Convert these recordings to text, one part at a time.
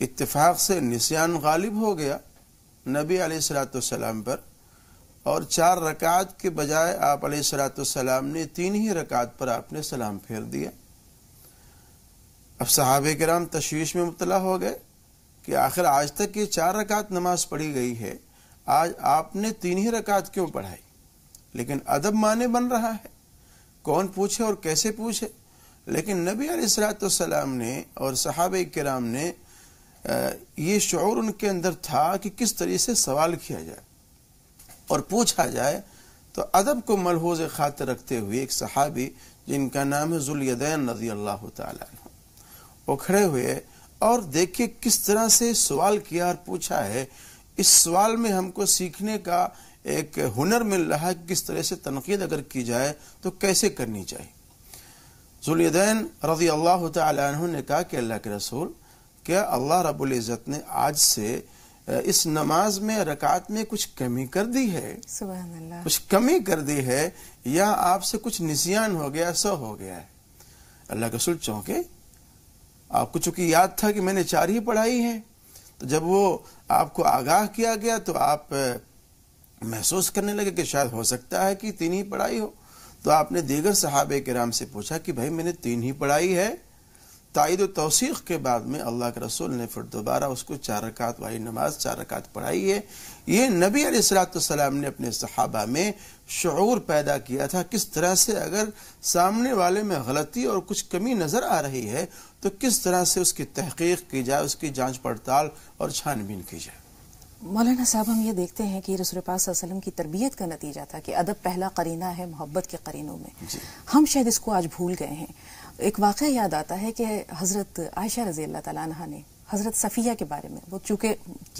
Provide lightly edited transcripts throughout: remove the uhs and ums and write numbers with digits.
اتفاق سے نسیان غالب ہو گیا نبی علیہ الصلوۃ والسلام پر، اور 4 رکعت کے بجائے آپ علیہ الصلوۃ والسلام نے 3 ہی رکعت پر آپ نے سلام پھیر دیا۔ اب صحابہ کرام تشویش میں مبتلا ہو گئے کہ آخر آج تک یہ 4 رکعت نماز پڑھی گئی ہے، آج آپ نے 3 ہی رکعت کیوں پڑھائی؟ لیکن ادب مانے بن رہا ہے، کون پوچھے اور کیسے پوچھے؟ لیکن نبی علیہ الصلوۃ والسلام نے اور صحابہ کرام نے یہ شعور ان کے اندر تھا کہ کس طریقے سے سوال کیا جائے اور پوچھا جائے، تو ادب کو ملحوظ خاطر رکھتے ہوئے ایک صحابی جن کا نام ہے ذوالیدین رضی اللہ تعالی عنہ، وہ کھڑے ہوئے اور دیکھیں کس طرح سے سوال کیا اور پوچھا ہے۔ اس سوال میں ہم کو سیکھنے کا ایک ہنر مل رہا ہے کہ کس طرح سے تنقید اگر کی جائے تو کیسے کرنی چاہیے۔ ذوالیدین رضی اللہ تعالی عنہ نے کہا کہ اللہ کے رسول، کیا اللہ رب العزت نے آج سے اس نماز میں رکعت میں کچھ کمی کر دی ہے؟ سبحان اللہ، کچھ کمی کر دی ہے یا آپ سے کچھ نسیان ہو گیا، سو ہو گیا ہے؟ اللہ کے رسول چونکے، آپ کو چونکہ یاد تھا کہ میں نے 4 ہی پڑھائی ہیں، تو جب وہ آپ کو آگاہ کیا گیا تو آپ محسوس کرنے لگے کہ شاید ہو سکتا ہے کہ 3 ہی پڑھائی ہو، تو آپ نے دیگر صحابہ کرام سے پوچھا کہ بھائی میں نے 3 ہی پڑھائی ہے۔ تائید و توثیق کے بعد میں اللہ کے رسول نے پھر دوبارہ اس کو 4 رکعت والی نماز 4 رکعت پڑھائی ہے۔ یہ نبی علیہ الصلوۃ والسلام نے اپنے صحابہ میں شعور پیدا کیا تھا، کس طرح سے اگر سامنے والے میں غلطی اور کچھ کمی نظر آ رہی ہے تو کس طرح سے اس کی تحقیق کی جائے، اس کی جانچ پڑتال اور چھان بین کی جائے۔ مولانا صاحب، ہم یہ دیکھتے ہیں کہ رسول پاک صلی اللہ علیہ وسلم کی تربیت کا نتیجہ تھا کہ ادب پہلا قرینہ ہے محبت کے قرینوں میں۔ ہم شاید اس کو آج بھول گئے ہیں۔ ایک واقعہ یاد آتا ہے کہ حضرت عائشہ رضی اللہ تعالیٰ عنہا نے حضرت صفیہ کے بارے میں، وہ چونکہ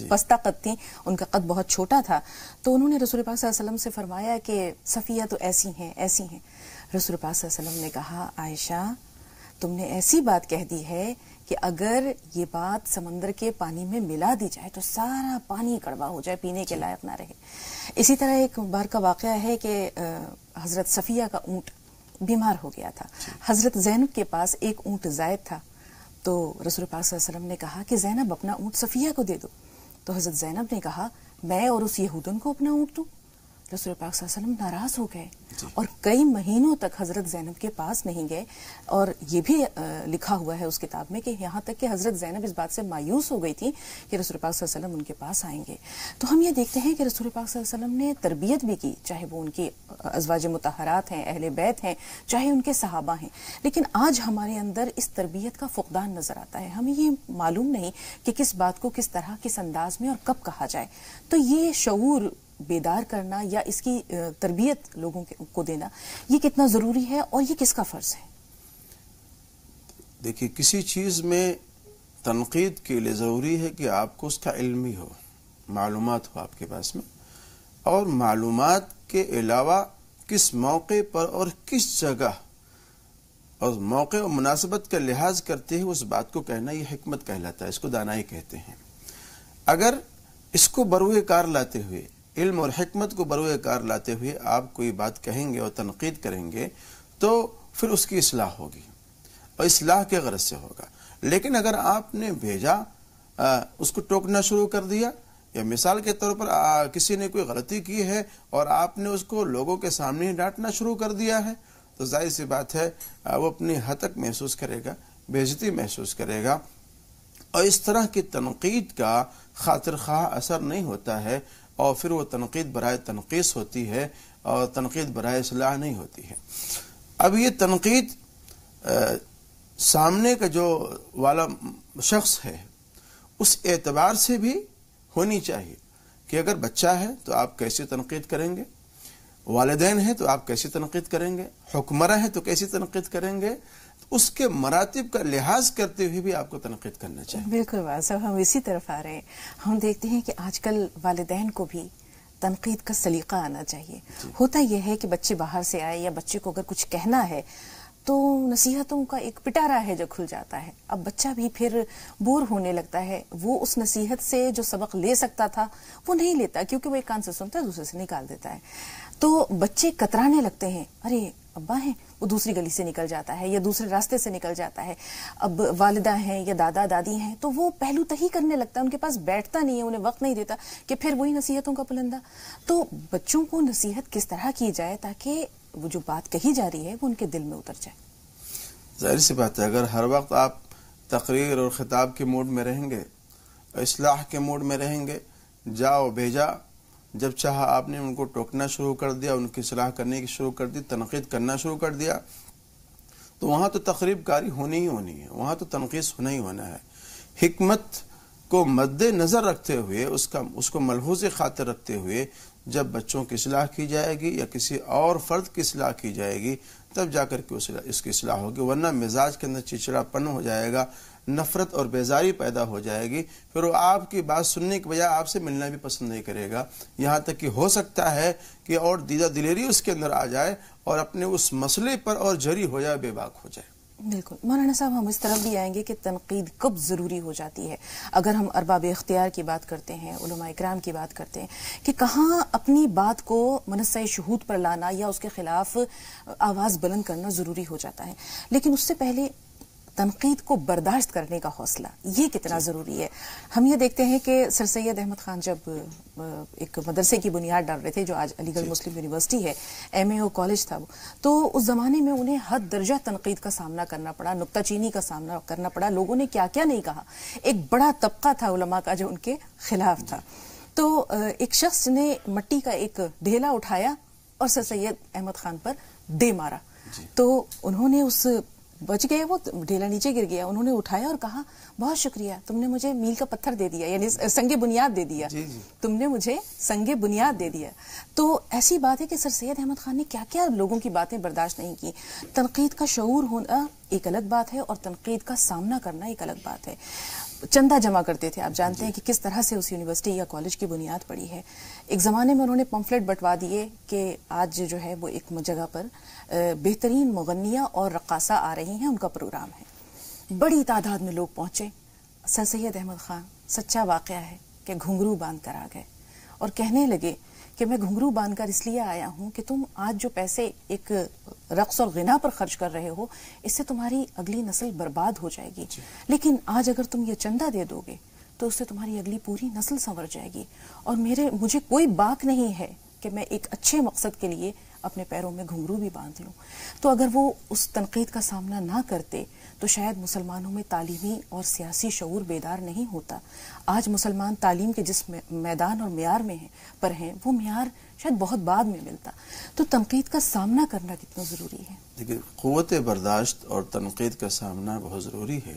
پستہ قد تھیں، ان کا قد بہت چھوٹا تھا، تو انہوں نے رسول پاک صلی اللہ علیہ وسلم سے فرمایا کہ صفیہ تو ایسی ہیں ایسی ہیں۔ رسول پاک صلی اللہ علیہ وسلم نے کہا، عائشہ تم نے ایسی بات کہہ دی ہے کہ اگر یہ بات سمندر کے پانی میں ملا دی جائے تو سارا پانی کڑوا ہو جائے، پینے کے لائق نہ رہے۔ اسی طرح ایک بار کا واقعہ ہے کہ حضرت صفیہ کا اونٹ بیمار ہو گیا تھا، حضرت زینب کے پاس ایک اونٹ زائد تھا، تو رسول پاک صلی اللہ علیہ وسلم نے کہا کہ زینب اپنا اونٹ صفیہ کو دے دو، تو حضرت زینب نے کہا میں اور اس یہودن کو اپنا اونٹ دوں؟ رسول پاک صلی اللہ علیہ وسلم ناراض ہو گئے اور کئی مہینوں تک حضرت زینب کے پاس نہیں گئے، اور یہ بھی لکھا ہوا ہے اس کتاب میں کہ یہاں تک کہ حضرت زینب اس بات سے مایوس ہو گئی تھی کہ رسول پاک صلی اللہ علیہ وسلم ان کے پاس آئیں گے۔ تو ہم یہ دیکھتے ہیں کہ رسول پاک صلی اللہ علیہ وسلم نے تربیت بھی کی، چاہے وہ ان کی ازواج مطہرات ہیں، اہل بیت ہیں، چاہے ان کے صحابہ ہیں، لیکن آج ہمارے اندر اس تربیت کا فقدان نظر آتا ہے۔ ہمیں یہ معلوم نہیں کہ کس بات کو کس طرح کس انداز میں اور کب کہا جائے۔ تو یہ شعور بیدار کرنا یا اس کی تربیت لوگوں کو دینا، یہ کتنا ضروری ہے اور یہ کس کا فرض ہے؟ دیکھیے، کسی چیز میں تنقید کے لیے ضروری ہے کہ آپ کو اس کا علم بھی ہو، معلومات ہو آپ کے پاس میں، اور معلومات کے علاوہ کس موقع پر اور کس جگہ اور موقع اور مناسبت کا لحاظ کرتے ہوئے اس بات کو کہنا، یہ حکمت کہلاتا ہے، اس کو دانائی کہتے ہیں۔ اگر اس کو بروئے کار لاتے ہوئے، علم اور حکمت کو بروئے کار لاتے ہوئے آپ کوئی بات کہیں گے اور تنقید کریں گے تو پھر اس کی اصلاح ہوگی اور اصلاح کے غرض سے ہوگا۔ لیکن اگر آپ نے بھیجا، اس کو ٹوکنا شروع کر دیا، یا مثال کے طور پر کسی نے کوئی غلطی کی ہے اور آپ نے اس کو لوگوں کے سامنے ڈانٹنا شروع کر دیا ہے، تو ظاہر سی بات ہے وہ اپنی ہتک محسوس کرے گا، بے عزتی محسوس کرے گا، اور اس طرح کی تنقید کا خاطر خواہ اثر نہیں ہوتا ہے، اور پھر وہ تنقید برائے تنقیص ہوتی ہے اور تنقید برائے اصلاح نہیں ہوتی ہے۔ اب یہ تنقید سامنے کا جو والا شخص ہے اس اعتبار سے بھی ہونی چاہیے کہ اگر بچہ ہے تو آپ کیسے تنقید کریں گے، والدین ہیں تو آپ کیسے تنقید کریں گے، حکمراں ہیں تو کیسے تنقید کریں گے، اس کے مراتب کا لحاظ کرتے ہوئے بھی آپ کو تنقید کرنا چاہیے۔ بالکل واضح، ہم اسی طرف آ رہے ہیں۔ ہم دیکھتے ہیں کہ آج کل والدین کو بھی تنقید کا سلیقہ آنا چاہیے۔ ہوتا یہ ہے کہ بچے باہر سے آئے یا بچے کو اگر کچھ کہنا ہے تو نصیحتوں کا ایک پٹارا ہے جو کھل جاتا ہے، اب بچہ بھی پھر بور ہونے لگتا ہے، وہ اس نصیحت سے جو سبق لے سکتا تھا وہ نہیں لیتا، کیونکہ وہ ایک کان سے سنتا ہے دوسرے سے نکال دیتا ہے، تو بچے کترانے لگتے ہیں، ارے ابا ہیں وہ دوسری گلی سے نکل جاتا ہے یا دوسرے راستے سے نکل جاتا ہے. اب والدہ ہیں یا دادا دادی ہیں تو وہ پہلو تہی کرنے لگتا ہے, ان کے پاس بیٹھتا نہیں ہے, انہیں وقت نہیں دیتا کہ پھر وہی نصیحتوں کا پلندہ. تو بچوں کو نصیحت کس طرح کی جائے تاکہ وہ جو بات کہی جا رہی ہے وہ ان کے دل میں اتر جائے؟ ظاہر سی بات ہے, اگر ہر وقت آپ تقریر اور خطاب کے موڈ میں رہیں گے, اصلاح کے موڈ میں رہیں گے, جاؤ بھیجا, جب چاہا آپ نے ان کو ٹوکنا شروع کر دیا, ان کی اصلاح کرنے کی شروع کر دی, تنقید کرنا شروع کر دیا, تو وہاں تو تقریب کاری ہونی ہی ہونی ہے, وہاں تو تنقید ہونا ہی ہونا ہے. حکمت کو مد نظر رکھتے ہوئے, اس کو ملحوظ خاطر رکھتے ہوئے جب بچوں کی اصلاح کی جائے گی یا کسی اور فرد کی اصلاح کی جائے گی تب جا کر کے اس کی اصلاح ہوگی, ورنہ مزاج کے اندر چڑچڑا پن ہو جائے گا, نفرت اور بیزاری پیدا ہو جائے گی, پھر وہ آپ کی بات سننے کے بجائے آپ سے ملنا بھی پسند نہیں کرے گا. یہاں تک کہ ہو سکتا ہے کہ اور دیدہ دلیری اس کے اندر آ جائے اور اپنے اس مسئلے پر اور جری ہو جائے, بے باک ہو جائے. بالکل مولانا صاحب, ہم اس طرف بھی آئیں گے کہ تنقید کب ضروری ہو جاتی ہے. اگر ہم ارباب اختیار کی بات کرتے ہیں, علماء اکرام کی بات کرتے ہیں کہ کہاں اپنی بات کو منصہ شہود پر لانا یا اس کے خلاف آواز بلند کرنا ضروری ہو جاتا ہے, لیکن اس سے پہلے تنقید کو برداشت کرنے کا حوصلہ یہ کتنا ضروری ہے. ہم یہ دیکھتے ہیں کہ سر سید احمد خان جب ایک مدرسے کی بنیاد ڈال رہے تھے جو آج علی گڑھ مسلم یونیورسٹی ہے, ایم اے او کالج تھا وہ, تو اس زمانے میں انہیں حد درجہ تنقید کا سامنا کرنا پڑا, نکتہ چینی کا سامنا کرنا پڑا. لوگوں نے کیا کیا نہیں کہا, ایک بڑا طبقہ تھا علماء کا جو ان کے خلاف تھا. تو ایک شخص نے مٹی کا ایک ڈھیلا اٹھایا اور سر سید احمد خان پر دے مارا, تو انہوں نے بچ گئے, وہ ڈھیلا نیچے گر گیا, انہوں نے اٹھایا اور کہا بہت شکریہ, تم نے مجھے میل کا پتھر دے دیا, یعنی سنگ بنیاد دے دیا, تم نے مجھے سنگ بنیاد دے دیا. تو ایسی بات ہے کہ سر سید احمد خان نے کیا کیا لوگوں کی باتیں برداشت نہیں کی. تنقید کا شعور ہونا ایک الگ بات ہے اور تنقید کا سامنا کرنا ایک الگ بات ہے. چندہ جمع کرتے تھے, آپ جانتے ہیں کہ کس طرح سے اس یونیورسٹی یا کالج کی بنیاد پڑی ہے. ایک زمانے میں انہوں نے پمفلٹ بٹوا دیے کہ آج جو ہے وہ ایک جگہ پر بہترین مغنیہ اور رقاصہ آ رہی ہیں, ان کا پروگرام ہے. بڑی تعداد میں لوگ پہنچے. سر سید احمد خان, سچا واقعہ ہے کہ گھنگرو باندھ کر آ گئے اور کہنے لگے کہ میں گھنگرو باندھ کر اس لیے آیا ہوں کہ تم آج جو پیسے ایک رقص اور غنا پر خرچ کر رہے ہو, اس سے تمہاری اگلی نسل برباد ہو جائے گی, لیکن آج اگر تم یہ چندہ دے دو گے تو اس سے تمہاری اگلی پوری نسل سنور جائے گی. اور مجھے کوئی باک نہیں ہے کہ میں ایک اچھے مقصد کے لیے اپنے پیروں میں گھنگرو بھی باندھ لوں. تو اگر وہ اس تنقید کا سامنا نہ کرتے تو شاید مسلمانوں میں تعلیمی اور سیاسی شعور بیدار نہیں ہوتا. آج مسلمان تعلیم کے جس میدان اور معیار میں پر ہیں وہ معیار شاید بہت بعد میں ملتا. تو تنقید کا سامنا کرنا کتنا ضروری ہے؟ دیکھیے, قوت برداشت اور تنقید کا سامنا بہت ضروری ہے.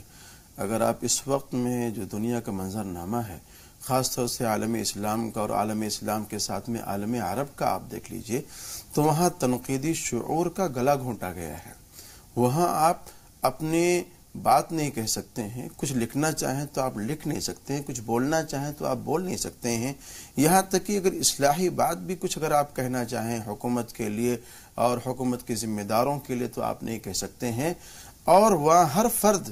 اگر آپ اس وقت میں جو دنیا کا منظرنامہ ہے, خاص طور سے عالم اسلام کا اور عالم اسلام کے ساتھ میں عالم عرب کا آپ دیکھ لیجئے, تو وہاں تنقیدی شعور کا گلا گھونٹا گیا ہے. وہاں آپ اپنی بات نہیں کہہ سکتے ہیں, کچھ لکھنا چاہیں تو آپ لکھ نہیں سکتے ہیں, کچھ بولنا چاہیں تو آپ بول نہیں سکتے ہیں. یہاں تک کہ اگر اصلاحی بات بھی کچھ اگر آپ کہنا چاہیں حکومت کے لیے اور حکومت کے ذمہ داروں کے لیے تو آپ نہیں کہہ سکتے ہیں. اور وہاں ہر فرد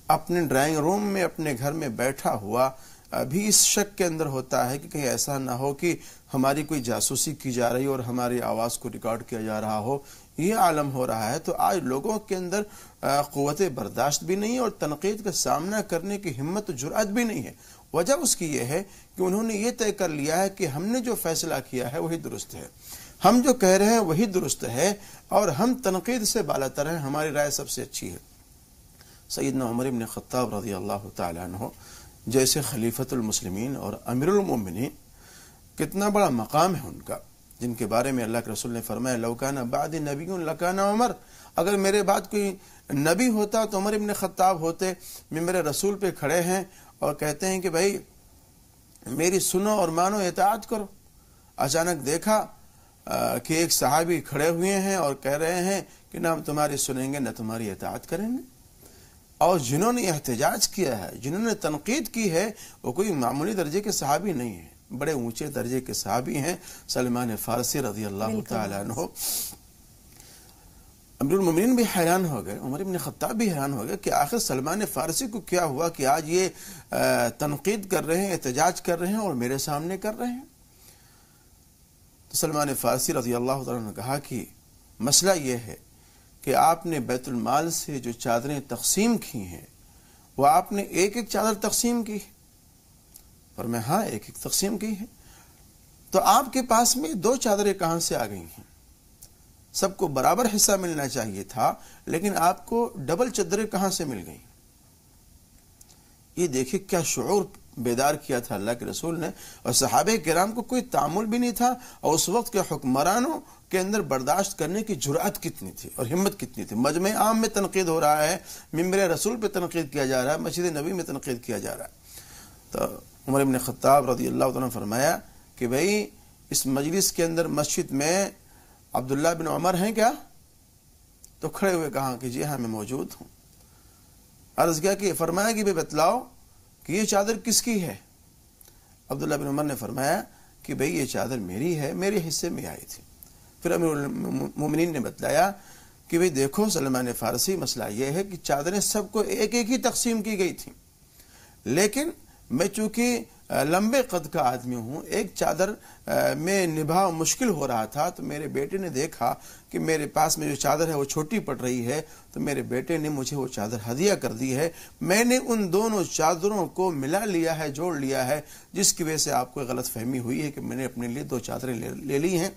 اپنے ڈرائنگ روم میں اپنے گھر میں بیٹھا ہوا ابھی اس شک کے اندر ہوتا ہے کہ کہیں ایسا نہ ہو کہ ہماری کوئی جاسوسی کی جا رہی ہو اور ہماری آواز کو ریکارڈ کیا جا رہا ہو. یہ عالم ہو رہا ہے. تو آج لوگوں کے اندر قوت برداشت بھی نہیں اور تنقید کا سامنا کرنے کی ہمت و جرأت بھی نہیں ہے. وجہ اس کی یہ ہے کہ انہوں نے یہ طے کر لیا ہے کہ ہم نے جو فیصلہ کیا ہے وہی درست ہے, ہم جو کہہ رہے ہیں وہی درست ہے, اور ہم تنقید سے بالاتر ہیں, ہماری رائے سب سے اچھی ہے. سیدنا عمر بن خطاب رضی اللہ تعالیٰ عنہ جیسے خلیفۃ المسلمین اور امیر المومنین, کتنا بڑا مقام ہے ان کا, جن کے بارے میں اللہ کے رسول نے فرمایا لو کان بعدی نبی لکان عمر, اگر میرے بعد کوئی نبی ہوتا تو عمر بن خطاب ہوتے. میرے رسول پہ کھڑے ہیں اور کہتے ہیں کہ بھائی میری سنو اور مانو, اطاعت کرو. اچانک دیکھا کہ ایک صحابی کھڑے ہوئے ہیں اور کہہ رہے ہیں کہ نہ ہم تمہاری سنیں گے نہ تمہاری اطاعت کریں گے. اور جنہوں نے احتجاج کیا ہے, جنہوں نے تنقید کی ہے, وہ کوئی معمولی درجے کے صحابی نہیں ہیں, بڑے اونچے درجے کے صحابی ہیں. سلمان فارسی رضی اللہ تعالیٰ عنہ. امیر المومنین بھی حیران ہو گئے, عمر بن خطاب بھی حیران ہو گئے کہ آخر سلمان فارسی کو کیا ہوا کہ آج یہ تنقید کر رہے ہیں, احتجاج کر رہے ہیں اور میرے سامنے کر رہے ہیں. تو سلمان فارسی رضی اللہ تعالیٰ نے کہا کہ مسئلہ یہ ہے کہ آپ نے بیت المال سے جو چادریں تقسیم کی ہیں وہ آپ نے ایک ایک چادر تقسیم کی ہے؟ فرمایا ہاں ایک ایک تقسیم کی ہے. تو آپ کے پاس میں 2 چادریں کہاں سے آ گئی ہیں؟ سب کو برابر حصہ ملنا چاہیے تھا، لیکن آپ کو ڈبل چادریں کہاں سے مل گئیں؟ یہ دیکھیں کیا شعور بیدار کیا تھا اللہ کے رسول نے. اور صحابہ کرام کو کوئی تعامل بھی نہیں تھا، اور اس وقت کے حکمرانوں کے اندر برداشت کرنے کی جرأت کتنی تھی اور ہمت کتنی تھی. مجمع عام میں تنقید ہو رہا ہے، منبر رسول پہ تنقید کیا جا رہا ہے، مسجد نبی میں تنقید کیا جا رہا ہے. تو عمر بن خطاب رضی اللہ عنہ نے فرمایا کہ بھئی اس مجلس کے اندر مسجد میں عبداللہ بن عمر ہیں کیا؟ تو کھڑے ہوئے کہا کہ جی ہاں میں موجود ہوں. عرض کیا کہ فرمایا کہ بھئی بتلاؤ کہ یہ چادر کس کی ہے؟ عبداللہ بن عمر نے فرمایا کہ بھئی یہ چادر میری ہے، میرے حصے میں آئی تھی. پھر امیر المومنین نے بتلایا کہ بھئی دیکھو سلمان فارسی، مسئلہ یہ ہے کہ چادریں سب کو ایک ایک ہی تقسیم کی گئی تھیں، لیکن میں چونکہ لمبے قد کا آدمی ہوں، ایک چادر میں نبھا مشکل ہو رہا تھا، تو میرے بیٹے نے دیکھا کہ میرے پاس میں جو چادر ہے وہ چھوٹی پڑ رہی ہے، تو میرے بیٹے نے مجھے وہ چادر ہدیہ کر دی ہے. میں نے ان دونوں چادروں کو ملا لیا ہے، جوڑ لیا ہے، جس کی وجہ سے آپ کو غلط فہمی ہوئی ہے کہ میں نے اپنے لیے 2 چادریں لے لی ہیں.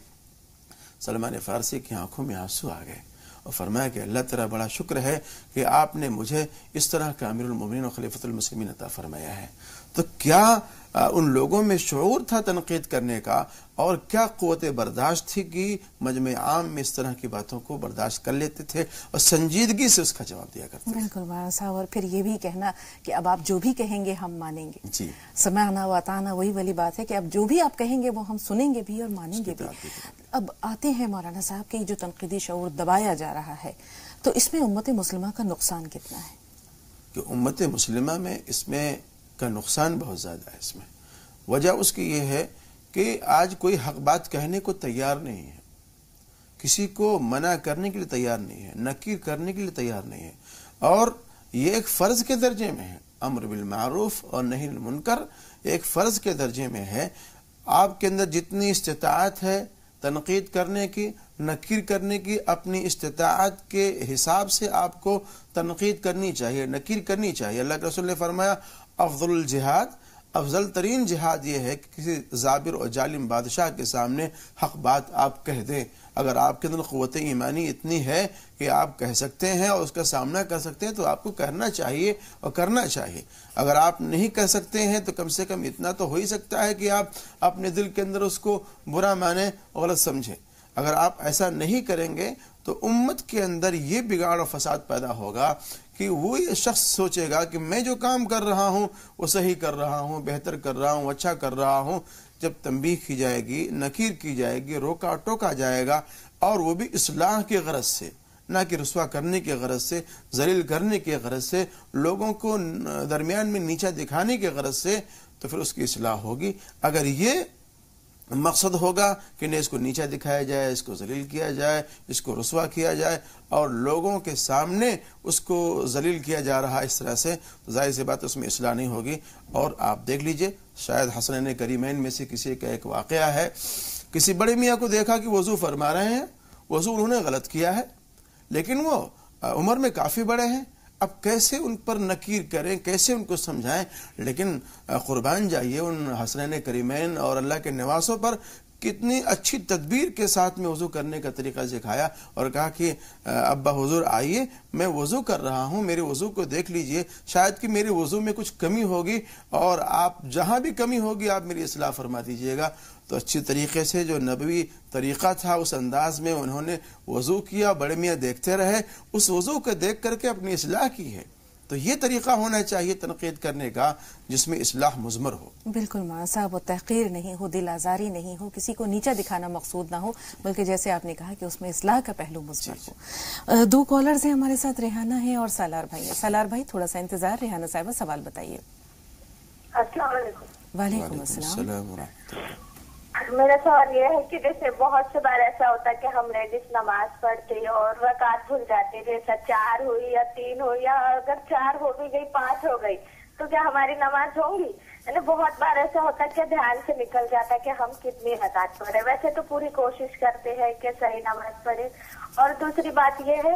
سلمان فارسی کی آنکھوں میں آنسو آ گئے اور فرمایا کہ اللہ تعالیٰ بڑا شکر ہے کہ آپ نے مجھے اس طرح کا امیر المومنین اور خلیفۃ المسلمین عطا فرمایا ہے. تو کیا ان لوگوں میں شعور تھا تنقید کرنے کا، اور کیا قوت برداشت تھی کہ مجمع عام میں اس طرح کی باتوں کو برداشت کر لیتے تھے اور سنجیدگی سے اس کا جواب دیا کرتے تھے. بالکل مولانا صاحب، اور پھر یہ بھی کہنا کہ اب آپ جو بھی کہیں گے ہم مانیں گے. جی، سمعنا و اطعنا وہی والی بات ہے کہ اب جو بھی آپ کہیں گے وہ ہم سنیں گے بھی اور مانیں گے بھی. اب آتے ہیں مولانا صاحب کہ جو تنقیدی شعور دبایا جا رہا ہے، تو اس میں امت مسلمہ کا نقصان کتنا ہے؟ کہ امت مسلمہ میں اس میں کا نقصان بہت زیادہ ہے. اس میں وجہ اس کی یہ ہے کہ آج کوئی حق بات کہنے کو تیار نہیں ہے، کسی کو منع کرنے کے لیے تیار نہیں ہے، نکیر کرنے کے لیے تیار نہیں ہے، اور یہ ایک فرض کے درجے میں ہے. امر بالمعروف اور نہی عن المنکر ایک فرض کے درجے میں ہے. آپ کے اندر جتنی استطاعت ہے تنقید کرنے کی، نکیر کرنے کی، اپنی استطاعت کے حساب سے آپ کو تنقید کرنی چاہیے، نکیر کرنی چاہیے. اللہ کے رسول نے فرمایا افضل الجہاد، افضل ترین جہاد یہ ہے کہ کسی جابر اور ظالم بادشاہ کے سامنے حق بات آپ کہہ دیں. اگر آپ کے اندر قوت ایمانی اتنی ہے کہ آپ کہہ سکتے ہیں اور اس کا سامنا کر سکتے ہیں تو آپ کو کہنا چاہیے اور کرنا چاہیے. اگر آپ نہیں کہہ سکتے ہیں تو کم سے کم اتنا تو ہو ہی سکتا ہے کہ آپ اپنے دل کے اندر اس کو برا مانیں اور غلط سمجھیں. اگر آپ ایسا نہیں کریں گے تو امت کے اندر یہ بگاڑ اور فساد پیدا ہوگا کہ وہ یہ شخص سوچے گا کہ میں جو کام کر رہا ہوں وہ صحیح کر رہا ہوں، بہتر کر رہا ہوں، اچھا کر رہا ہوں. جب تنبیہ کی جائے گی، نکیر کی جائے گی، روکا ٹوکا جائے گا، اور وہ بھی اصلاح کے غرض سے، نہ کہ رسوا کرنے کے غرض سے، ذلیل کرنے کے غرض سے، لوگوں کو درمیان میں نیچا دکھانے کے غرض سے، تو پھر اس کی اصلاح ہوگی. اگر یہ مقصد ہوگا کہ نہیں اس کو نیچا دکھایا جائے، اس کو ذلیل کیا جائے، اس کو رسوا کیا جائے، اور لوگوں کے سامنے اس کو ذلیل کیا جا رہا اس طرح سے، تو ظاہر سی بات اس میں اصلاح نہیں ہوگی. اور آپ دیکھ لیجئے، شاید حسنین کریمین میں سے کسی کا ایک واقعہ ہے. کسی بڑے میاں کو دیکھا کہ وضو فرما رہے ہیں، وضو انہوں نے غلط کیا ہے، لیکن وہ عمر میں کافی بڑے ہیں. اب کیسے ان پر نکیر کریں، کیسے ان کو سمجھائیں؟ لیکن قربان جائیے ان حسنین کریمین اور اللہ کے نواسوں پر، کتنی اچھی تدبیر کے ساتھ میں وضو کرنے کا طریقہ سکھایا اور کہا کہ ابا حضور آئیے، میں وضو کر رہا ہوں، میرے وضو کو دیکھ لیجئے، شاید کہ میرے وضو میں کچھ کمی ہوگی، اور آپ جہاں بھی کمی ہوگی آپ میری اصلاح فرما دیجئے گا. تو اچھی طریقے سے جو نبوی طریقہ تھا اس انداز میں انہوں نے وضو کیا. بڑے میاں دیکھتے رہے، اس وضو کو دیکھ کر کے اپنی اصلاح کی ہے. تو یہ طریقہ ہونا چاہیے تنقید کرنے کا جس میں اصلاح مضمر ہو. بالکل مولانا صاحب، وہ تحقیر نہیں ہو، دل آزاری نہیں ہو، کسی کو نیچا دکھانا مقصود نہ ہو، بلکہ جیسے آپ نے کہا کہ اس میں اصلاح کا پہلو مضمر ہو. 2 کالرز ہیں ہمارے ساتھ، ریحانہ ہے اور سالار بھائی ہے. سالار بھائی تھوڑا سا انتظار. ریحانہ صاحبہ سوال بتائیے. السلام علیکم. وعلیکم السلام. میرا سوال یہ ہے کہ جیسے بہت سے بار ایسا ہوتا ہے کہ ہم لیڈیز نماز پڑھتے اور رکعت بھول جاتے، جیسا 4 ہوئی یا 3 ہوئی، یا اگر 4 ہو بھی گئی 5 ہو گئی تو کیا ہماری نماز ہوگی؟ یعنی بہت بار ایسا ہوتا ہے کہ دھیان سے نکل جاتا ہے کہ ہم کتنی رکعت پڑھے. ویسے تو پوری کوشش کرتے ہیں کہ صحیح نماز پڑھے. اور دوسری بات یہ ہے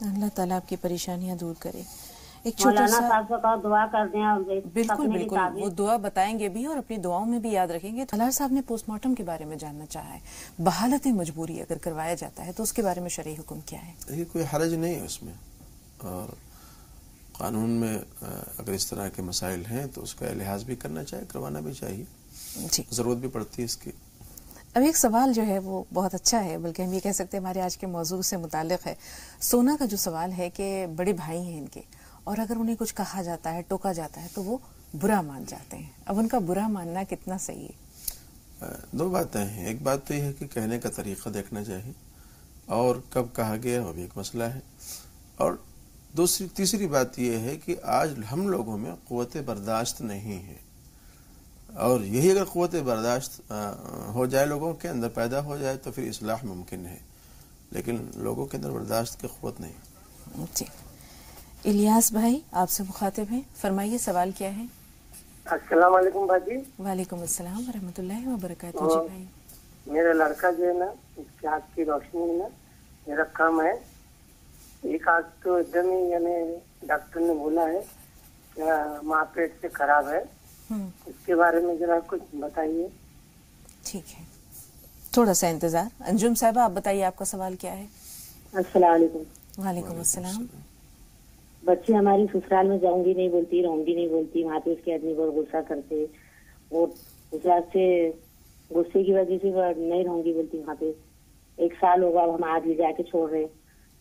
اللہ تعالیٰ آپ کی پریشانیاں دور کرے. ایک چھوٹا سا صاحب سے دعا کر دیں. بالکل بالکل وہ دعا بتائیں گے بھی اور اپنی دعاؤں میں بھی یاد رکھیں گے. طلال صاحب نے پوسٹ مارٹم کے بارے میں جاننا چاہا ہے. بحالت مجبوری اگر کروایا جاتا ہے تو اس کے بارے میں شرعی حکم کیا ہے؟ یہ کوئی حرج نہیں ہے اس میں، اور قانون میں اگر اس طرح کے مسائل ہیں تو اس کا لحاظ بھی کرنا چاہیے، کروانا بھی چاہیے. جی ضرورت بھی پڑتی ہے اس کی. اب ایک سوال جو ہے وہ بہت اچھا ہے، بلکہ ہم یہ کہہ سکتے ہیں ہمارے آج کے موضوع سے متعلق ہے. سونا کا جو سوال ہے کہ بڑے بھائی ہیں ان کے، اور اگر انہیں کچھ کہا جاتا ہے، ٹوکا جاتا ہے تو وہ برا مان جاتے ہیں. اب ان کا برا ماننا کتنا صحیح ہے؟ دو باتیں ہیں. ایک بات تو یہ ہے کہ کہنے کا طریقہ دیکھنا چاہیے، اور کب کہا گیا وہ بھی ایک مسئلہ ہے. اور تیسری بات یہ ہے کہ آج ہم لوگوں میں قوت برداشت نہیں ہے، اور یہی اگر قوت برداشت ہو جائے، لوگوں کے اندر پیدا ہو جائے تو پھر اصلاح ممکن ہے، لیکن لوگوں کے اندر برداشت کی قوت نہیں. جی الیاس بھائی آپ سے مخاطب ہیں، فرمائیے سوال کیا ہے؟ السلام علیکم باجی. وعلیکم السلام ورحمۃ اللہ وبرکاتہ. جی بھائی، میرا لڑکا جو ہے نا، اس کی آنکھ کی روشنی ہے نا، میرا کام ہے. ایک آنکھ تو ایک دم ہی یعنی ڈاکٹر نے بولا ہے کہ ماں پیٹ سے خراب ہے. اس کے بارے میں ذرا کچھ بتائیے. ٹھیک ہے، تھوڑا سا انتظار. انجم صاحبہ آپ بتائیے آپ کا سوال کیا ہے؟ السلام علیکم. وعلیکم السلام. بچی ہماری سسرال میں جاؤں گی نہیں بولتی، رہوں گی نہیں بولتی. وہاں پہ اس کے آدمی بہت غصہ کرتے، وہ اس وقت سے غصے کی وجہ سے نہیں رہوں گی بولتی. وہاں پہ 1 سال ہوگا، اب ہم آج لے جا کے چھوڑ رہے.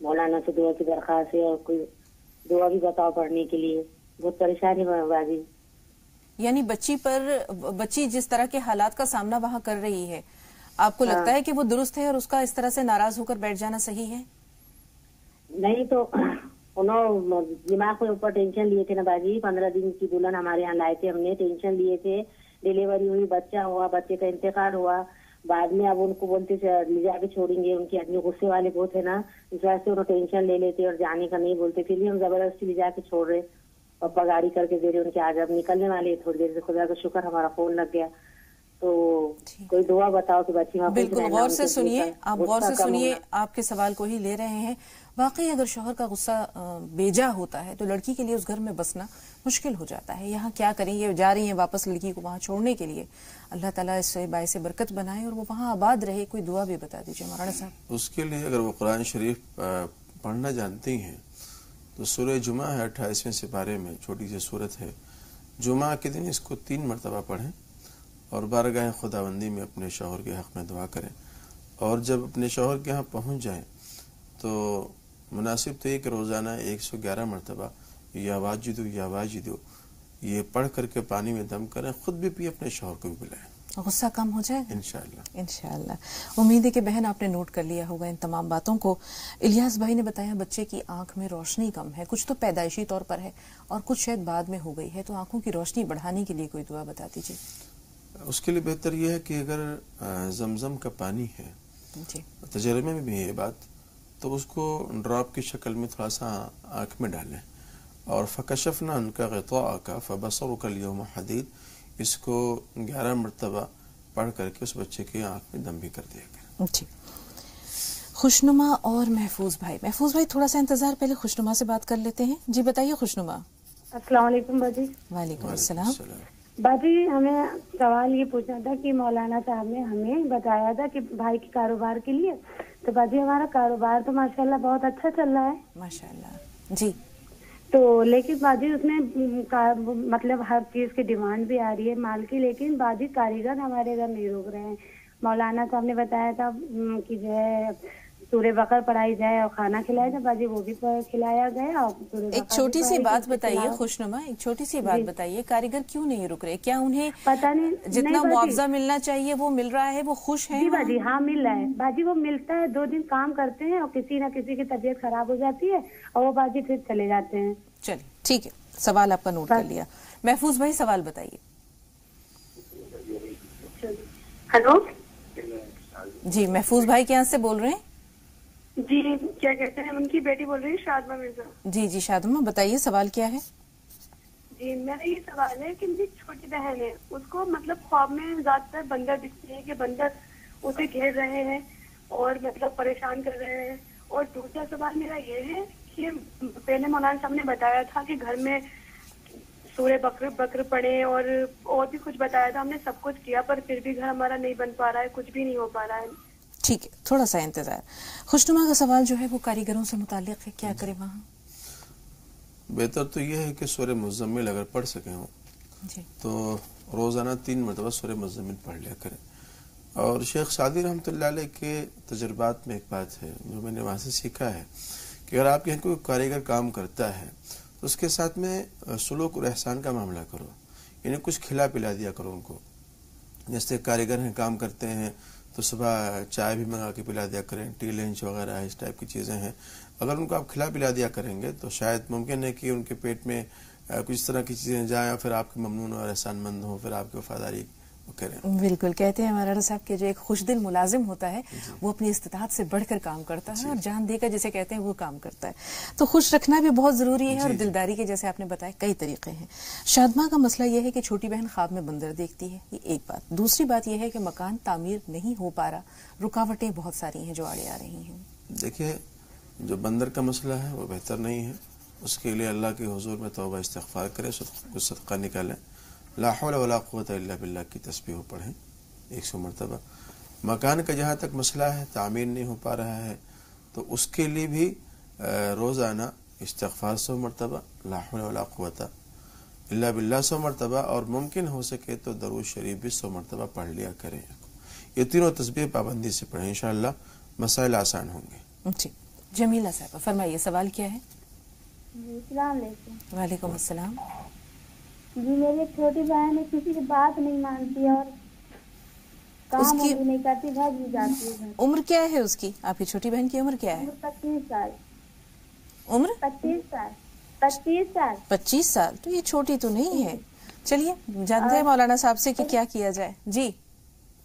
مولانا سے دعا کی درخواست ہے، اور کوئی دعا بھی بتاؤ پڑھنے کے لیے. بہت پریشانی ہے بازی. یعنی بچی جس طرح کے حالات کا سامنا وہاں کر رہی ہے، آپ کو لگتا ہے کہ وہ درست ہے اور اس کا اس طرح سے ناراض ہو کر بیٹھ جانا صحیح ہے؟ نہیں تو انہوں دماغ کے اوپر ٹینشن لیے تھے نا باجی. 15 دن کی دلہن ہمارے یہاں لائے تھے، ہم نے ٹینشن لیے تھے. ڈیلیوری ہوئی، بچہ ہوا، بچے کا انتقال ہوا. بعد میں اب ان کو بولتے لے جا کے چھوڑیں گے. ان کے آدمی غصے والے بہت ہے نا، اس وجہ سے انہوں ٹینشن لے لیتے اور جانے کا نہیں بولتے. پھر بھی ہم زبردستی لے جا کے چھوڑ رہے. پپا گاڑی کر کے دے رہے ان کے. آج اب نکلنے والے تھوڑی دیر سے. خدا کا شکر ہمارا فون لگ گیا. تو کوئی دعا بتاؤ کہ بچی وہاں. بالکل غور سے سنیے، آپ غور سے سنیے، آپ کے سوال کو ہی لے رہے ہیں. واقعی اگر شوہر کا غصہ بیجا ہوتا ہے تو لڑکی کے لیے اس گھر میں بسنا مشکل ہو جاتا ہے. یہاں کیا کریں، یہ جا رہی ہیں واپس لڑکی کو وہاں چھوڑنے کے لیے. اللہ تعالیٰ اس سے باعث برکت بنائے اور وہ وہاں آباد رہے. کوئی دعا بھی بتا دیجیے مولانا صاحب. اس کے لیے اگر وہ قرآن شریف پڑھنا جانتی ہیں تو سورہ جمعہ ہے 28ویں سپارے میں، چھوٹی سی سورت ہے. جمعہ کے دن اس کو 3 مرتبہ پڑھیں اور بارگاہ خداوندی میں اپنے شوہر کے حق میں دعا کریں. اور جب اپنے شوہر کے ہاں پہنچ جائیں تو مناسب تو یہ کہ روزانہ 111 مرتبہ یا واجدو یا واجدو یہ پڑھ کر کے پانی میں دم کریں. خود بھی پی، اپنے شوہر کو بھی پلائیں. غصہ کم ہو جائے گا انشاءاللہ. انشاءاللہ. امید ہے کہ بہن آپ نے نوٹ کر لیا ہوگا ان تمام باتوں کو. الیاس بھائی نے بتایا بچے کی آنکھ میں روشنی کم ہے، کچھ تو پیدائشی طور پر ہے اور کچھ شاید بعد میں ہو گئی ہے. تو آنکھوں کی روشنی بڑھانے کے لیے کوئی دعا بتا دیجیے. اس کے لیے بہتر یہ ہے کہ اگر زمزم کا پانی ہے، جی تجربے میں بھی ہے یہ بات، تو اس کو ڈراپ کی شکل میں تھوڑا سا آنکھ میں ڈالیں. اور فکشفنا عنک غطاءک فبصرک اليوم حدید، اس کو 11 مرتبہ پڑھ کر کے اس بچے کی آنکھ میں دم بھی کر دیا گیا. جی خوشنما اور محفوظ بھائی. محفوظ بھائی تھوڑا سا انتظار، پہلے خوشنما سے بات کر لیتے ہیں. جی بتائیے خوشنما. السلام علیکم باجی. وعلیکم السلام. باجی ہمیں سوال یہ پوچھنا تھا کہ مولانا صاحب نے ہمیں بتایا تھا کہ بھائی کے کاروبار کے لیے. تو باجی ہمارا کاروبار تو ماشاءاللہ بہت اچھا چل رہا ہے ماشاءاللہ. جی تو لیکن باجی اس میں مطلب ہر چیز کی ڈیمانڈ بھی آ رہی ہے مال کی، لیکن باجی کاریگر ہمارے گھر نہیں روک رہے ہیں. مولانا صاحب نے بتایا تھا کہ جو ہے سورہ بقرہ پڑھائی جائے اور کھانا کھلایا جائے. باجی وہ بھی کھلایا گیا. اور ایک چھوٹی سی بات بتائیے خوشنما، ایک چھوٹی سی بات بتائیے، کاریگر کیوں نہیں رک رہے؟ کیا انہیں پتہ نہیں جتنا معاوضہ ملنا چاہیے وہ مل رہا ہے؟ وہ خوش ہیں؟ جی باجی ہاں مل رہا ہے. باجی وہ ملتا ہے، 2 دن کام کرتے ہیں اور کسی نہ کسی کی طبیعت خراب ہو جاتی ہے اور وہ باجی پھر چلے جاتے ہیں. چلیے ٹھیک ہے، سوال آپ کا نوٹ کر لیا. محفوظ بھائی سوال بتائیے. ہلو جی محفوظ بھائی کے یہاں سے بول رہے ہیں؟ جی کیا کہتے ہیں، ان کی بیٹی بول رہی ہے شادمہ مرزا. جی جی شادمہ بتائیے سوال کیا ہے؟ جی میرا یہ سوال ہے کہ میری چھوٹی بہن ہے، اس کو مطلب خواب میں زیادہ تر بندر دکھتے ہیں کہ بندر اسے گھیر رہے ہیں اور مطلب پریشان کر رہے ہیں. اور دوسرا سوال میرا یہ ہے دیکھیے پہلے مولانا صاحب نے بتایا تھا کہ گھر میں سورہ بقرہ پڑھے اور بھی کچھ بتایا تھا. ہم نے سب کچھ کیا پر پھر بھی گھر ہمارا نہیں بن پا رہا ہے, کچھ بھی نہیں ہو پا رہا ہے. ٹھیک ہے, تھوڑا سا انتظار. خوشنما کا سوال جو ہے وہ کاریگروں سے متعلق ہے, کیا کرے وہاں؟ بہتر تو یہ ہے کہ سورہ مزمل اگر پڑھ سکیں ہوں جی تو روزانہ 3 مرتبہ سورہ مزمل پڑھ لیا کریں. اور شیخ سعدی رحمۃ اللہ علیہ کے تجربات میں ایک بات ہے جو میں نے وہاں سے سیکھا ہے کہ اگر آپ کے یہاں کوئی کاریگر کام کرتا ہے تو اس کے ساتھ میں سلوک اور احسان کا معاملہ کرو, یعنی کچھ کھلا پلا دیا کرو ان کو. جیسے کاریگر ہیں کام کرتے ہیں تو صبح چائے بھی منگا کے پلا دیا کریں, ٹی لنچ وغیرہ اس ٹائپ کی چیزیں ہیں. اگر ان کو آپ کھلا پلا دیا کریں گے تو شاید ممکن ہے کہ ان کے پیٹ میں کچھ اس طرح کی چیزیں جائیں اور پھر آپ کے ممنون اور احسان مند ہوں, پھر آپ کی وفاداری کریں. بالکل, کہتے ہیں مولانا صاحب کہ جو ایک خوش دل ملازم ہوتا ہے وہ اپنی استطاعت سے بڑھ کر کام کرتا ہے اور جان دے کر جسے کہتے ہیں وہ کام کرتا ہے. تو خوش رکھنا بھی بہت ضروری ہے اور دلداری کے جیسے آپ نے بتایا کئی طریقے ہیں. شادمہ کا مسئلہ یہ ہے کہ چھوٹی بہن خواب میں بندر دیکھتی ہے, یہ ایک بات. دوسری بات یہ ہے کہ مکان تعمیر نہیں ہو پا رہا, رکاوٹیں بہت ساری ہیں جو آڑے آ رہی ہیں. دیکھیے جو بندر کا مسئلہ ہے وہ بہتر نہیں ہے, اس کے لیے اللہ کے حضور میں توبہ استغفار کریں, کچھ صدقہ نکالیں, لا حول ولا قوت الا باللہ کی تسبیح پڑھیں 100 مرتبہ. مکان کا جہاں تک مسئلہ ہے تعمیر نہیں ہو پا رہا ہے تو اس کے لیے بھی روزانہ استغفار 100 مرتبہ, لا حول ولا قوت الا باللہ 100 مرتبہ, اور ممکن ہو سکے تو درود شریف بھی 100 مرتبہ پڑھ لیا کریں. یہ تینوں تسبیح پابندی سے پڑھیں, انشاءاللہ مسائل آسان ہوں گے. جی جمیلہ صاحبہ فرمائیے, سوال کیا ہے؟ جی السلام علیکم. وعلیکم السلام. جی میری ایک چھوٹی بہن ہے, کسی کی بات نہیں مانتی اور کام بھی نہیں کرتی, بھاگ بھی جاتی ہے. عمر کیا ہے اس کی؟ آپ کی چھوٹی بہن کی عمر کیا ہے؟ 25 سال. عمر 25 سال. 25 سال. 25 سال تو یہ چھوٹی تو نہیں ہے. چلیے جانتے ہیں مولانا صاحب سے کہ کیا کیا جائے. جی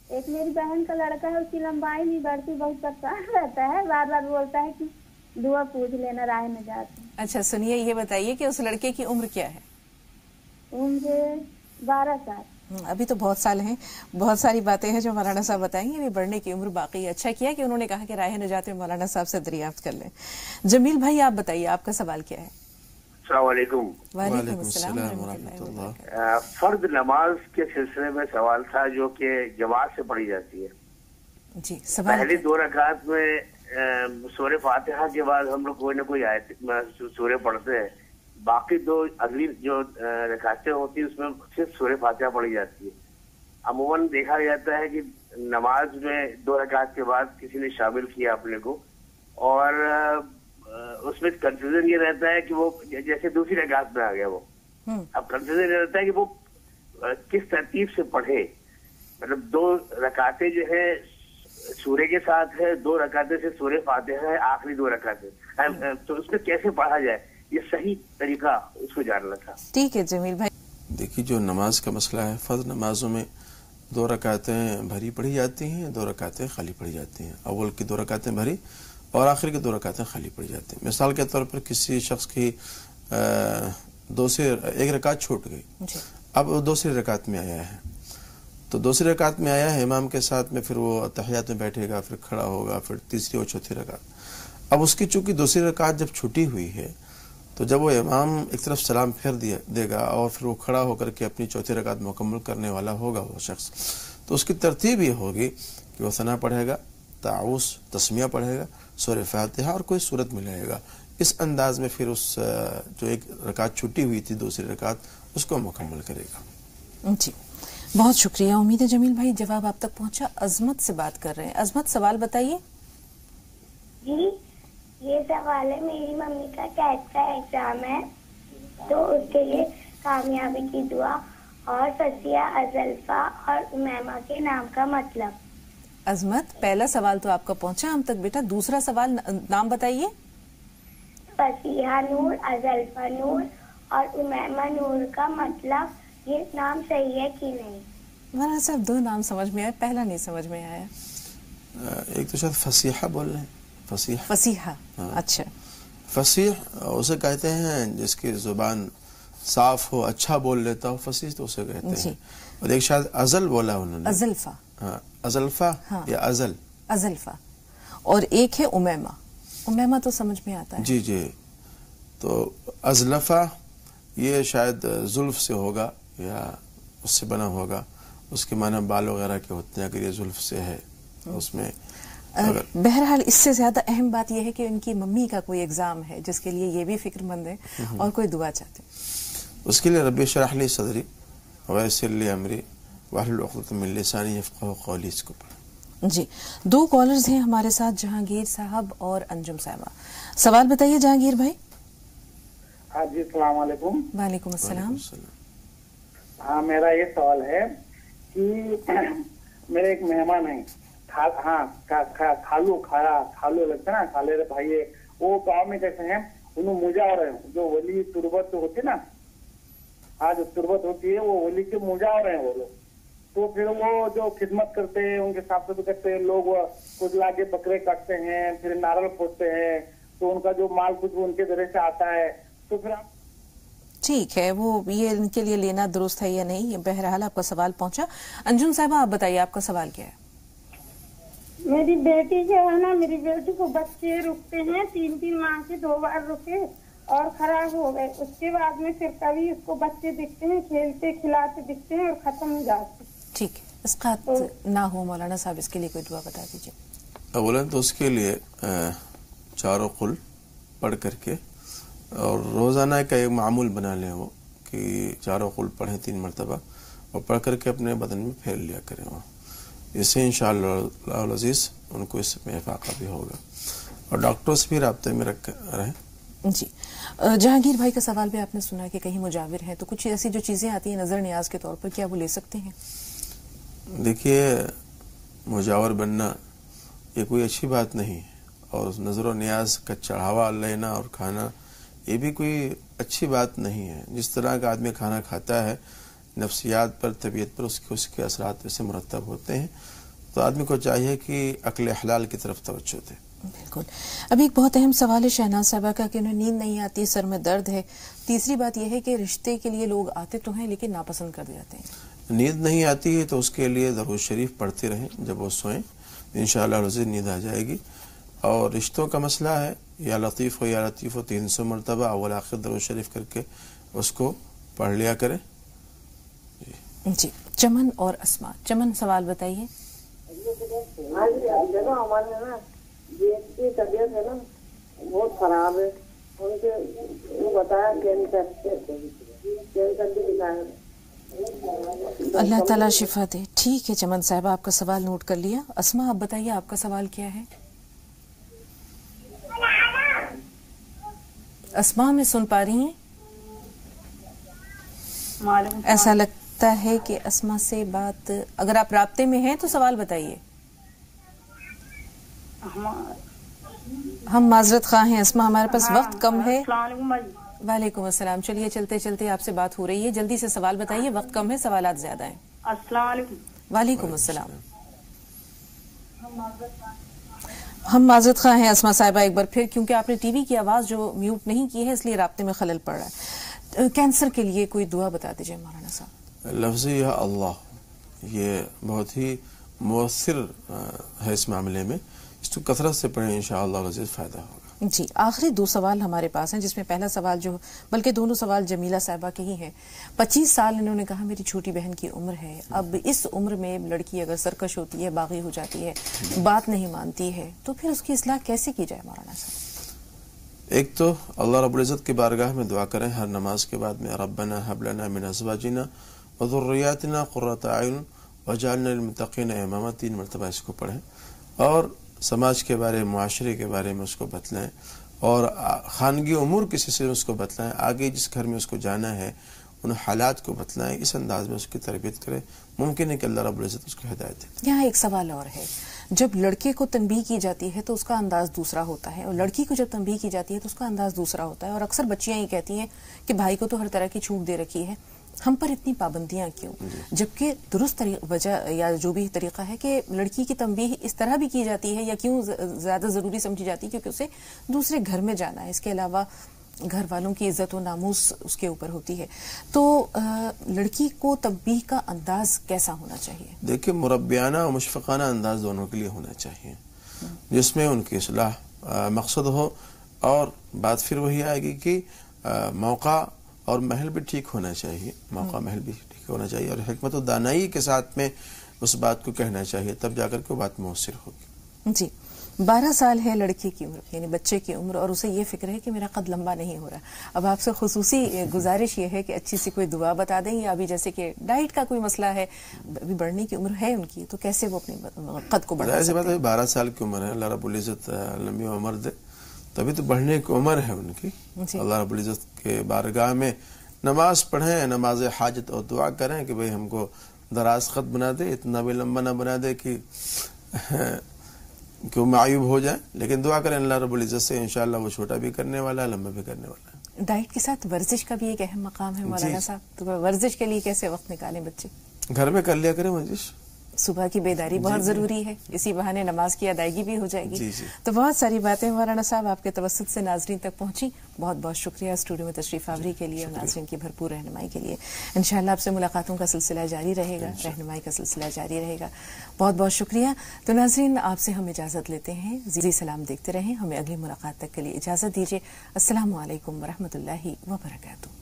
ایک میری بہن کا لڑکا ہے, اس کی لمبائی نہیں بڑھتی, بہت پریشان رہتا ہے, بار بار بولتا ہے کہ دعا پوچھ لینا راہ میں جاتے. اچھا سنیے, یہ بتائیے کہ اس لڑکے کی عمر کیا ہے؟ عمر 12 سال. ابھی تو بہت سال ہیں, بہت ساری باتیں ہیں جو مولانا صاحب بتائیں گے, ابھی بڑھنے کی عمر باقی ہے. اچھا کیا کہ انہوں نے کہا کہ راہ نجات میں مولانا صاحب سے دریافت کر لیں. جمیل بھائی آپ بتائیے, آپ کا سوال کیا ہے؟ السلام علیکم. وعلیکم السلام ورحمۃ اللہ. فرض نماز کے سلسلے میں سوال تھا جو کہ جماعت سے پڑھی جاتی ہے. جی سوال. پہلی 2 رکعت میں سورہ فاتحہ کے بعد ہم لوگ کوئی نہ کوئی آیت سورہ پڑھتے ہیں, باقی 2 اگلی جو رکعتیں ہوتی ہیں اس میں صرف سورہ فاتحہ پڑھی جاتی ہے. عموماً دیکھا جاتا ہے کہ نماز میں 2 رکعت کے بعد کسی نے شامل کیا اپنے کو, اور اس میں کنفیوژن یہ رہتا ہے کہ وہ جیسے دوسری رکعت میں آ گیا, وہ اب کنفیوژن یہ رہتا ہے کہ وہ کس ترتیب سے پڑھے. مطلب 2 رکعتیں جو ہے سورہ کے ساتھ ہے, 2 رکعتیں سے سورہ فاتحہ ہے, آخری 2 رکعتیں, تو اس میں کیسے پڑھا جائے, یہ صحیح طریقہ اس کو جاننا تھا. ٹھیک ہے جمیل بھائی. دیکھیے جو نماز کا مسئلہ ہے, فرض نمازوں میں 2 رکعتیں بھری پڑھی جاتی ہیں, 2 رکعتیں خالی پڑھی جاتی ہیں. اول کی 2 رکعتیں بھری اور آخر کی 2 رکعتیں خالی پڑھی جاتی ہیں. مثال کے طور پر کسی شخص کی 1 رکعت چھوٹ گئی, اب وہ دوسری رکعت میں آیا ہے, تو دوسری رکعت میں آیا ہے امام کے ساتھ میں, پھر وہ تحیات میں بیٹھے گا, پھر کھڑا ہوگا, پھر تیسری اور چوتھی رکعت. اب اس کی چونکہ دوسری رکعت جب چھٹی ہوئی ہے تو جب وہ امام ایک طرف سلام پھیر دے گا اور پھر وہ کھڑا ہو کر کے اپنی چوتھی رکعت مکمل کرنے والا ہوگا وہ شخص, تو اس کی ترتیب یہ ہوگی کہ وہ ثنا پڑھے گا, تعوذ تسمیہ پڑھے گا, سورہ فاتحہ اور کوئی سورت ملائے گا. اس انداز میں پھر اس جو ایک رکعت چھٹی ہوئی تھی دوسری رکعت اس کو مکمل کرے گا. جی بہت شکریہ. امید ہے جمیل بھائی جواب آپ تک پہنچا. عظمت سے بات کر رہے ہیں. عظمت سوال بتائیے. جی یہ سوال ہے, میری ممی کا ٹیٹ کا ایگزام ہے تو اس کے لیے کامیابی کی دعا اور فصیحہ ازلفا اور امیمہ کے نام کا مطلب. عظمت پہلا سوال تو آپ کا پہنچا ہم تک بیٹا, دوسرا سوال نام بتائیے. فصیحہ نور, ازلفا نور اور امیمہ نور کا مطلب, یہ نام صحیح ہے کہ نہیں؟ مولانا صاحب 2 نام سمجھ میں آئے, پہلا نہیں سمجھ میں آیا. ایک تو شاید فصیحہ بول رہے ہیں, فصیحہ. اچھا فصیح اسے کہتے ہیں جس کی زبان صاف ہو, اچھا بول لیتا ہو, فصیح تو اسے کہتے ہیں. اور ایک شاید ازل بولا انہوں نے, ازلفا. ہاں ازلفا یا ازل, ازلفا. اور ایک ہے امیمہ. امیمہ تو سمجھ میں آتا ہے. جی جی. تو ازلفہ یہ شاید زلف سے ہوگا یا اس سے بنا ہوگا، اس کے معنی بال وغیرہ کے ہوتے ہیں، اگر یہ زلف سے ہے اس میں بہرحال اس سے زیادہ اہم بات یہ ہے کہ ان کی ممی کا کوئی ایگزام ہے جس کے لیے یہ بھی فکر مند ہے اور کوئی دعا چاہتے ہیں، اس کے لیے رب اشرح لی صدری ویسر لی امری واحلل عقدۃ من لسانی یفقہوا قولی، اس کو پڑھیں۔ جی 2 کالرز ہیں ہمارے ساتھ، جہانگیر صاحب اور انجم صاحبہ۔ سوال بتائیے جہانگیر بھائی۔ ہاں جی السلام علیکم۔ وعلیکم السلام۔ ہاں میرا یہ سوال ہے کہ میرے ایک مہمان ہیں، خالو لگتا ہے نا، خالے بھائی، وہ گاؤں میں کیسے ہیں، انہوں مجاور ہیں، جو ولی تربت ہوتی ہے نا، ہاں جو تربت ہوتی ہے وہ ولی کے مجاور ہیں وہ لوگ، تو پھر وہ جو خدمت کرتے ہیں ان کے ساتھ بھی کرتے ہیں، لوگ کچھ لا کے بکرے کاٹتے ہیں، پھر ناریل پھوڑتے ہیں، تو ان کا جو مال کچھ ان کے ذریعے سے آتا ہے، تو پھر آپ ٹھیک ہے، وہ یہ ان کے لیے لینا درست ہے یا نہیں، بہرحال آپ کا سوال پہنچا۔ انجم صاحبہ آپ بتائیے آپ کا سوال کیا ہے؟ میری بیٹی جو ہے نا، میری بیٹی کو بچے رکتے ہیں 3 ماہ سے 2 بار رکے اور خراب ہو گئے، اس کے بعد میں پھر کبھی اس کو بچے دکھتے ہیں، کھیلتے کھلاتے دکھتے ہیں اور ختم ہو جاتے۔ ٹھیک ہے، اسقاط نہ ہو مولانا صاحب، اس کے لیے کوئی دعا بتا دیجیے۔ اولا تو اس کے لیے 4 قل پڑھ کر کے اور روزانہ کا ایک معمول بنا لیں وہ کہ 4 قل پڑھیں 3 مرتبہ اور پڑھ کر کے اپنے بدن میں پھیر لیا کریں وہ، اس سے انشاءاللہ العزیز ان کو اس میں افاقہ بھی ہوگا، اور ڈاکٹروں سے بھی رابطے میں رہیں۔ جی جہانگیر بھائی کا سوال بھی آپ نے سنا کہ کہیں مجاور ہیں تو کچھ ایسی جو چیزیں آتی ہیں نظر نیاز کے طور پر، کیا وہ لے سکتے ہیں؟ دیکھیے مجاور بننا یہ کوئی اچھی بات نہیں ہے، اور نظر و نیاز کا چڑھاوا لینا اور کھانا یہ بھی کوئی اچھی بات نہیں ہے۔ جس طرح کا آدمی کھانا کھاتا ہے نفسیات پر، طبیعت پر اس کے اثرات ویسے مرتب ہوتے ہیں، تو آدمی کو چاہیے کہ عقل حلال کی طرف توجہ دے۔ بالکل۔ ابھی ایک بہت اہم سوال ہے شہناز صاحبہ کا کہ انہیں نیند نہیں آتی، سر میں درد ہے۔ تیسری بات یہ ہے کہ رشتے کے لیے لوگ آتے تو ہیں لیکن ناپسند کر جاتے ہیں۔ نیند نہیں آتی ہے تو اس کے لیے درود شریف پڑھتے رہیں، جب وہ سوئیں انشاءاللہ العزیز نیند آ جائے گی۔ اور رشتوں کا مسئلہ ہے، یا لطیف ہو یا لطیف ہو 300 مرتبہ اول آخر درود شریف کر کے اس کو پڑھ لیا کریں۔ جی چمن اور اسما۔ چمن سوال بتائیے۔ ہمارے نا جیت کی طبیعت ہے نا بہت خراب ہے، ان کے بتایا کینسر بھی دکھایا، اللہ تعالیٰ شفا دے۔ ٹھیک ہے چمن صاحبہ، آپ کا سوال نوٹ کر لیا۔ اسما آپ بتائیے آپ کا سوال کیا ہے؟ اسما میں سن پا رہی ہیں؟ ایسا لگتا ہے کہ اسما سے بات، اگر آپ رابطے میں ہیں تو سوال بتائیے۔ ہم معذرت خواہ ہیں اسما، ہمارے پاس وقت کم ہے۔ وعلیکم السلام۔ چلیے چلتے چلتے آپ سے بات ہو رہی ہے، جلدی سے سوال بتائیے، وقت کم ہے، سوالات زیادہ ہیں۔ السلام علیکم۔ وعلیکم السلام۔ ہم معذرت خواہ ہیں اسما صاحبہ ایک بار پھر، کیونکہ آپ نے ٹی وی کی آواز جو میوٹ نہیں کی ہے اس لیے رابطے میں خلل پڑ رہا ہے۔ کینسر کے لیے کوئی دعا بتا دیجیے مولانا صاحب۔ لفظ یا اللہ یہ بہت ہی مؤثر ہے اس معاملے میں، اس کو کثرت سے پڑھیں انشاءاللہ العزیز فائدہ ہوگا۔ جی آخری 2 سوال ہمارے پاس ہیں، جس میں پہلا سوال جو بلکہ دونوں سوال جمیلہ صاحبہ کے ہی ہیں۔ 25 سال انہوں نے کہا میری چھوٹی بہن کی عمر ہے، اب اس عمر میں لڑکی اگر سرکش ہوتی ہے، باغی ہو جاتی ہے، بات نہیں مانتی ہے، تو پھر اس کی اصلاح کیسے کی جائے مولانا صاحب؟ ایک تو اللہ رب العزت کی بارگاہ میں دعا کریں ہر نماز کے بعد میں، ربنا هب لنا من ازواجنا وذرياتنا قرة اعین واجعلنا للمتقین اماما، 3 مرتبہ اس کو پڑھیں، اور سماج کے بارے، معاشرے کے بارے میں اس کو بتلائیں، اور خانگی امور کے سلسلے میں اس کو بتلائیں، آگے جس گھر میں اس کو جانا ہے ان حالات کو بتلائیں، اس انداز میں اس کی تربیت کریں، ممکن ہے کہ اللہ رب العزت اس کو ہدایت دے۔ یہاں ایک سوال اور ہے، جب لڑکے کو تنبیہ کی جاتی ہے تو اس کا انداز دوسرا ہوتا ہے، اور لڑکی کو جب تنبیہ کی جاتی ہے تو اس کا انداز دوسرا ہوتا ہے، اور اکثر بچیاں یہ کہتی ہیں کہ بھائی کو تو ہر طرح کی چھوٹ دے رکھی ہے، ہم پر اتنی پابندیاں کیوں؟ جبکہ درست وجہ یا جو بھی طریقہ ہے کہ لڑکی کی تنبیہ اس طرح بھی کی جاتی ہے یا کیوں زیادہ ضروری سمجھی جاتی ہے کیونکہ اسے دوسرے گھر میں جانا ہے، اس کے علاوہ گھر والوں کی عزت و ناموس اس کے اوپر ہوتی ہے، تو لڑکی کو تنبیہ کا انداز کیسا ہونا چاہیے؟ دیکھیں مربیانہ اور مشفقانہ انداز دونوں کے لیے ہونا چاہیے، جس میں ان کی اصلاح مقصد ہو اور بات پھر وہی آئے گی کہ موقع اور محل بھی ٹھیک ہونا چاہیے، موقع محل بھی ٹھیک ہونا چاہیے، اور حکمت و دانائی کے ساتھ میں اس بات کو کہنا چاہیے، تب جا کر کے وہ بات مؤثر ہوگی۔ جی 12 سال ہے لڑکی کی عمر، یعنی بچے کی عمر، اور اسے یہ فکر ہے کہ میرا قد لمبا نہیں ہو رہا۔ اب آپ سے خصوصی گزارش یہ ہے کہ اچھی سی کوئی دعا بتا دیں، یا ابھی جیسے کہ ڈائٹ کا کوئی مسئلہ ہے، ابھی بڑھنے کی عمر ہے ان کی، تو کیسے وہ اپنے قد کو بڑھا سکتے ہیں؟ 12 سال کی عمر ہے، اللہ رب العزت لمبی عمر دے، تبھی تو بڑھنے کی عمر ہے ان کی۔ اللہ رب العزت کے بارگاہ میں نماز پڑھیں، نماز حاجت، اور دعا کریں کہ بھئی ہم کو دراز قد بنا دے، اتنا بھی لمبا نہ بنا دے کہ وہ معیوب ہو جائے، لیکن دعا کریں اللہ رب العزت سے، انشاءاللہ وہ چھوٹا بھی کرنے والا ہے، لمبا بھی کرنے والا ہے۔ ڈائٹ کے ساتھ ورزش کا بھی ایک اہم مقام ہے مولانا صاحب، تو ورزش کے لیے کیسے وقت نکالیں بچے؟ گھر میں کر لیا کریں ورزش، صبح کی بیداری بہت ضروری ہے، اسی بہانے نماز کی ادائیگی بھی ہو جائے گی۔ جی تو بہت ساری باتیں مولانا صاحب آپ کے توسط سے ناظرین تک پہنچی، بہت بہت شکریہ اسٹوڈیو میں تشریف آوری کے لیے اور ناظرین کی بھرپور رہنمائی کے لیے۔ انشاءاللہ آپ سے ملاقاتوں کا سلسلہ جاری رہے گا، رہنمائی کا سلسلہ جاری رہے گا۔ بہت بہت شکریہ۔ تو ناظرین آپ سے ہم اجازت لیتے ہیں، زی سلام دیکھتے رہیں، ہمیں اگلی ملاقات تک کے لیے اجازت دیجیے۔ السلام علیکم ورحمۃ اللہ وبرکاتہ۔